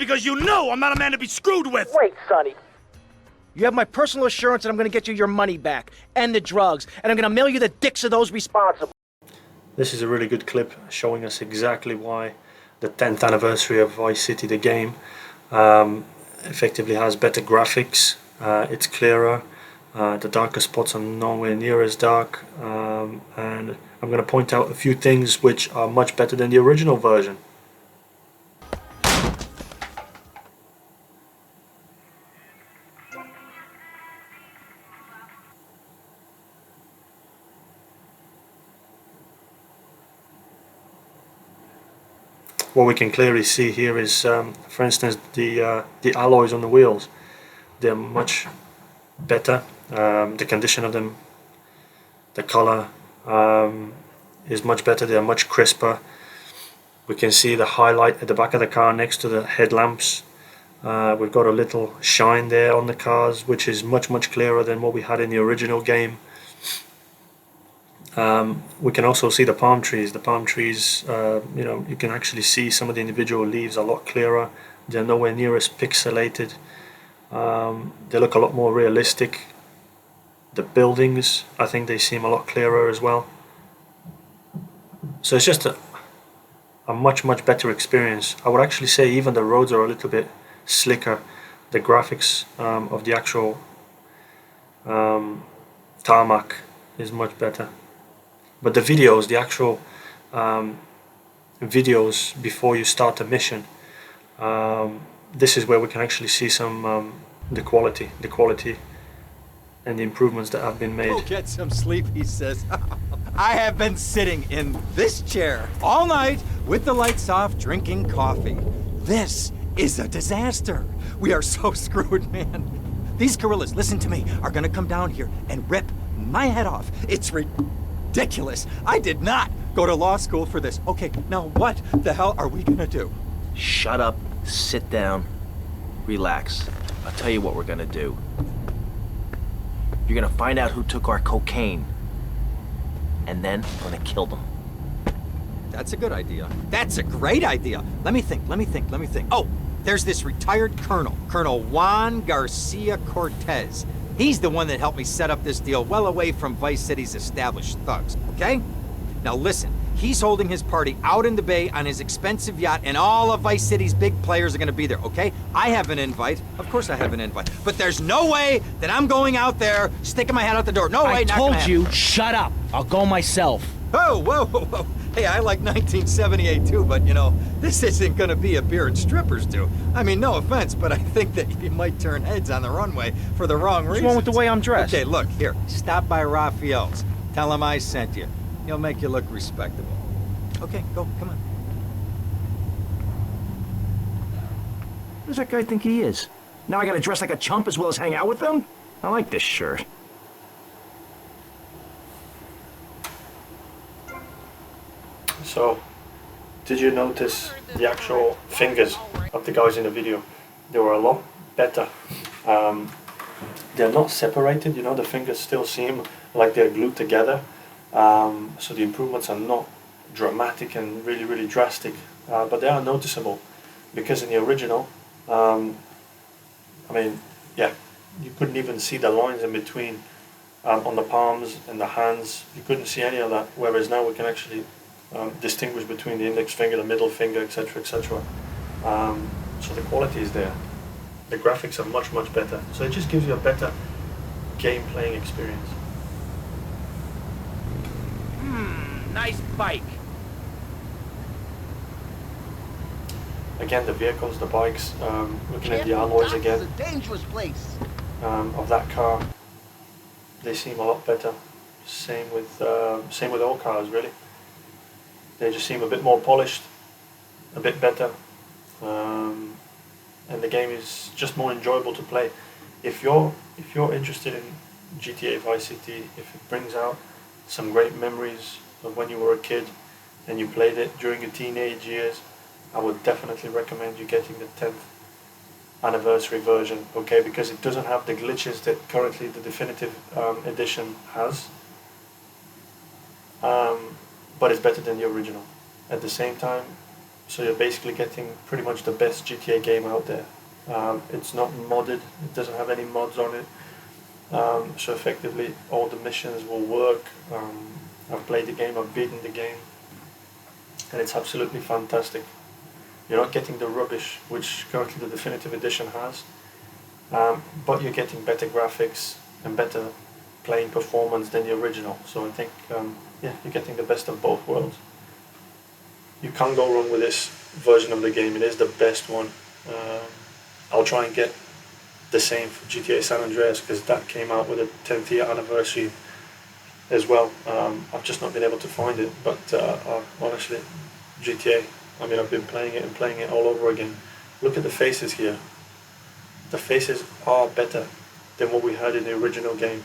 because you know I'm not a man to be screwed with! Wait, Sonny. You have my personal assurance that I'm gonna get you your money back, and the drugs, and I'm gonna mail you the dicks of those responsible. This is a really good clip showing us exactly why the 10th anniversary of Vice City, the game, effectively has better graphics. It's clearer. The darker spots are nowhere near as dark, and I'm going to point out a few things which are much better than the original version. What we can clearly see here is, for instance, the alloys on the wheels. They're much better. The condition of them, the color is much better. They are much crisper. We can see the highlight at the back of the car next to the headlamps. We've got a little shine there on the cars, which is much clearer than what we had in the original game. We can also see the palm trees. The palm trees, you know, you can actually see some of the individual leaves a lot clearer. They're nowhere near as pixelated. They look a lot more realistic. The buildings, I think they seem a lot clearer as well. So it's just a much better experience. I would actually say even the roads are a little bit slicker. The graphics of the actual tarmac is much better. But the videos, the actual videos before you start a mission, this is where we can actually see some the quality and the improvements that have been made. Go get some sleep, he says. I have been sitting in this chair all night with the lights off, drinking coffee. This is a disaster. We are so screwed, man. These gorillas, listen to me, are gonna come down here and rip my head off. It's ridiculous. I did not go to law school for this. Okay, now what the hell are we gonna do? Shut up, sit down, relax. I'll tell you what we're gonna do. You're gonna find out who took our cocaine. And then we're gonna kill them. That's a good idea. That's a great idea. Let me think. Oh, there's this retired colonel, Colonel Juan Garcia Cortez. He's the one that helped me set up this deal well away from Vice City's established thugs, okay? Now listen, he's holding his party out in the bay on his expensive yacht, and all of Vice City's big players are gonna be there, okay? I have an invite. Of course I have an invite. But there's no way that I'm going out there sticking my head out the door. No way, I not gonna told you, happen. shut up. I'll go myself. Oh, whoa. Hey, I like 1978 too, but you know, this isn't gonna be a beer and strippers do. I mean, no offense, but I think that you might turn heads on the runway for the wrong reasons. What's wrong with the way I'm dressed? Okay, look, here, stop by Raphael's. Tell him I sent you. He'll make you look respectable. Okay, go, come on. Who does that guy think he is? Now I gotta dress like a chump as well as hang out with them? I like this shirt. So, did you notice the actual fingers of the guys in the video? They were a lot better. They're not separated, you know, the fingers still seem like they're glued together. So the improvements are not dramatic and really drastic, but they are noticeable, because in the original, I mean, yeah, you couldn't even see the lines in between on the palms and the hands. You couldn't see any of that, whereas now we can actually distinguish between the index finger, the middle finger, etc. So the quality is there. The graphics are much better, so it just gives you a better game playing experience. Nice bike. Again, the vehicles, the bikes, looking at the alloys again It's a dangerous place. of that car, they seem a lot better. Same with all cars, really. They just seem a bit more polished, a bit better, and the game is just more enjoyable to play. If you're interested in GTA Vice City, if it brings out some great memories of when you were a kid and you played it during your teenage years, I would definitely recommend you getting the 10th anniversary version, okay, because it doesn't have the glitches that currently the definitive edition has, but it's better than the original. At the same time, So you're basically getting pretty much the best GTA game out there. It's not modded, it doesn't have any mods on it. So effectively all the missions will work. I've played the game, I've beaten the game, and it's absolutely fantastic. You're not getting the rubbish which currently the Definitive Edition has, but you're getting better graphics and better playing performance than the original. So I think, yeah, you're getting the best of both worlds. You can't go wrong with this version of the game. It is the best one. I'll try and get the same for GTA San Andreas, because that came out with a 10th year anniversary as well. I've just not been able to find it, but honestly, GTA, I mean, I've been playing it and playing it all over again. Look at the faces here. The faces are better than what we had in the original game.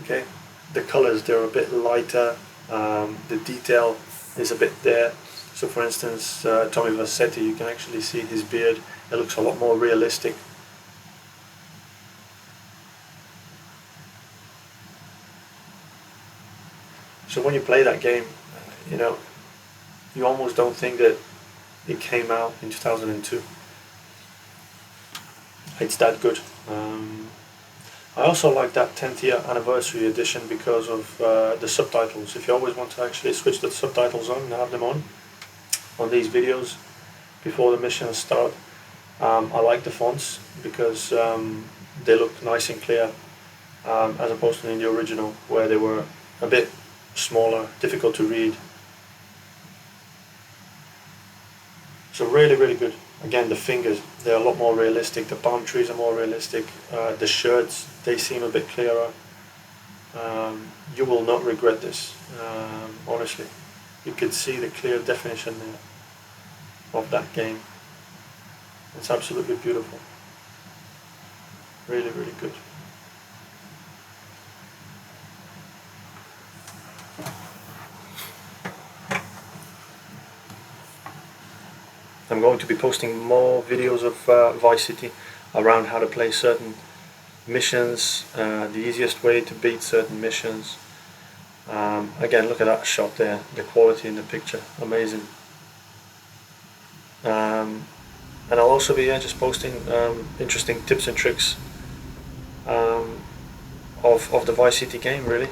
Okay, the colors, they're a bit lighter, the detail is a bit there. So for instance, Tommy Vercetti, you can actually see his beard, it looks a lot more realistic. So when you play that game, you know, you almost don't think that it came out in 2002. It's that good. I also like that 10th year anniversary edition because of the subtitles. If you always want to actually switch the subtitles on and have them on these videos before the missions start, I like the fonts because they look nice and clear, as opposed to in the original where they were a bit smaller, difficult to read. So really, really good. Again, the fingers, they're a lot more realistic. The palm trees are more realistic. The shirts, they seem a bit clearer. You will not regret this, honestly. You could see the clear definition there of that game. It's absolutely beautiful. Really, really good. I'm going to be posting more videos of Vice City around how to play certain missions, the easiest way to beat certain missions. Again, look at that shot there, the quality in the picture, amazing. And I'll also be just posting interesting tips and tricks of the Vice City game, really.